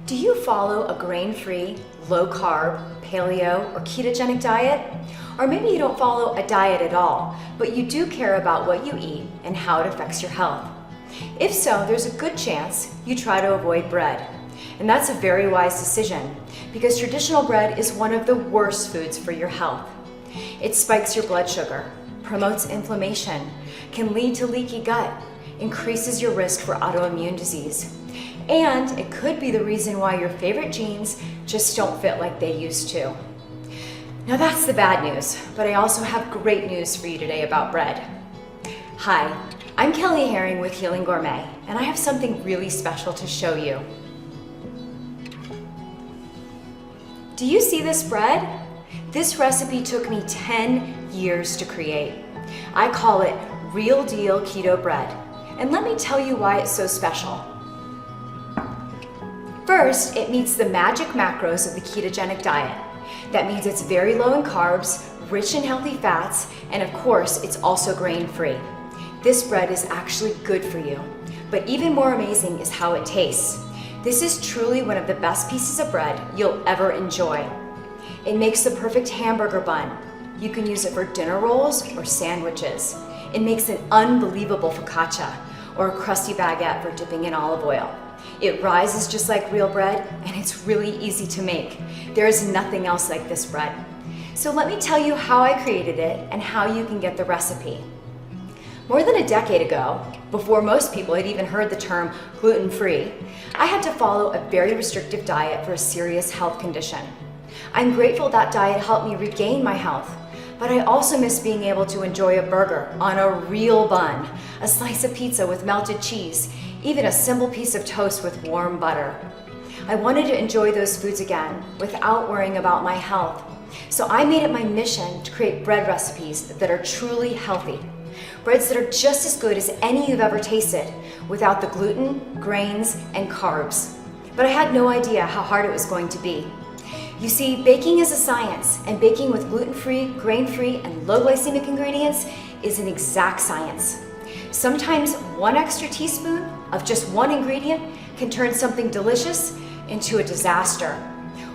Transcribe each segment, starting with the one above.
Do you follow a grain-free, low-carb, paleo, or ketogenic diet? Or maybe you don't follow a diet at all, but you do care about what you eat and how it affects your health. If so, there's a good chance you try to avoid bread. And that's a very wise decision, because traditional bread is one of the worst foods for your health. It spikes your blood sugar, promotes inflammation, can lead to leaky gut, increases your risk for autoimmune disease, and it could be the reason why your favorite jeans just don't fit like they used to. Now that's the bad news, but I also have great news for you today about bread. Hi, I'm Kelly Herring with Healing Gourmet, and I have something really special to show you. Do you see this bread? This recipe took me 10 years to create. I call it Real Deal Keto Bread, and let me tell you why it's so special. First, it meets the magic macros of the ketogenic diet. That means it's very low in carbs, rich in healthy fats, and of course, it's also grain-free. This bread is actually good for you, but even more amazing is how it tastes. This is truly one of the best pieces of bread you'll ever enjoy. It makes the perfect hamburger bun. You can use it for dinner rolls or sandwiches. It makes an unbelievable focaccia or a crusty baguette for dipping in olive oil. It rises just like real bread, and it's really easy to make. There is nothing else like this bread. So let me tell you how I created it and how you can get the recipe. More than a decade ago, before most people had even heard the term gluten-free, I had to follow a very restrictive diet for a serious health condition. I'm grateful that diet helped me regain my health, but I also miss being able to enjoy a burger on a real bun, a slice of pizza with melted cheese, even a simple piece of toast with warm butter. I wanted to enjoy those foods again without worrying about my health. So I made it my mission to create bread recipes that are truly healthy. Breads that are just as good as any you've ever tasted, without the gluten, grains, and carbs. But I had no idea how hard it was going to be. You see, baking is a science, and baking with gluten-free, grain-free, and low glycemic ingredients is an exact science. Sometimes one extra teaspoon of just one ingredient can turn something delicious into a disaster.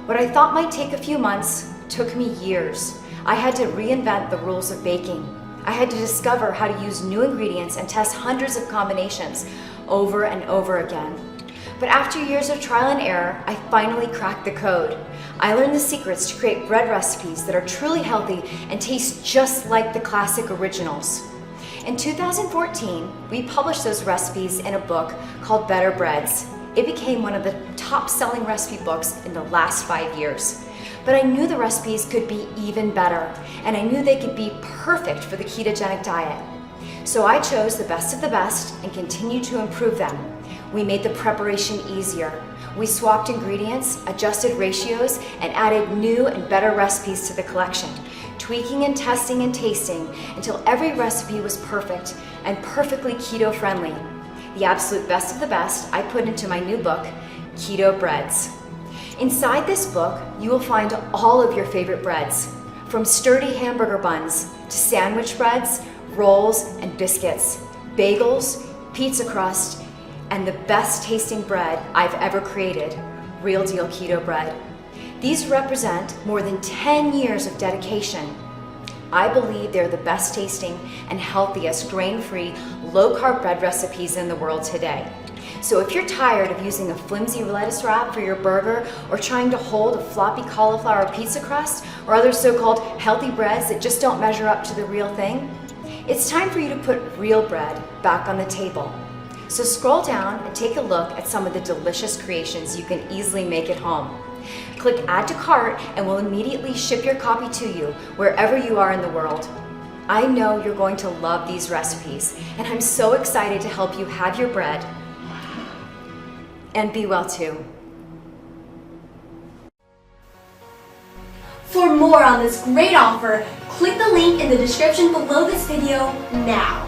What I thought might take a few months took me years. I had to reinvent the rules of baking. I had to discover how to use new ingredients and test hundreds of combinations over and over again. But after years of trial and error, I finally cracked the code. I learned the secrets to create bread recipes that are truly healthy and taste just like the classic originals. In 2014, we published those recipes in a book called Better Breads. It became one of the top-selling recipe books in the last 5 years. But I knew the recipes could be even better, and I knew they could be perfect for the ketogenic diet. So I chose the best of the best and continued to improve them. We made the preparation easier. We swapped ingredients, adjusted ratios, and added new and better recipes to the collection, tweaking and testing and tasting until every recipe was perfect and perfectly keto-friendly. The absolute best of the best I put into my new book, Keto Breads. Inside this book, you will find all of your favorite breads, from sturdy hamburger buns to sandwich breads, rolls, and biscuits, bagels, pizza crust, and the best tasting bread I've ever created, Real Deal Keto Bread. These represent more than 10 years of dedication. I believe they're the best tasting and healthiest grain-free, low-carb bread recipes in the world today. So if you're tired of using a flimsy lettuce wrap for your burger, or trying to hold a floppy cauliflower pizza crust, or other so-called healthy breads that just don't measure up to the real thing, it's time for you to put real bread back on the table. So scroll down and take a look at some of the delicious creations you can easily make at home. Click Add to Cart and we'll immediately ship your copy to you wherever you are in the world. I know you're going to love these recipes, and I'm so excited to help you have your bread and be well too. For more on this great offer, click the link in the description below this video now.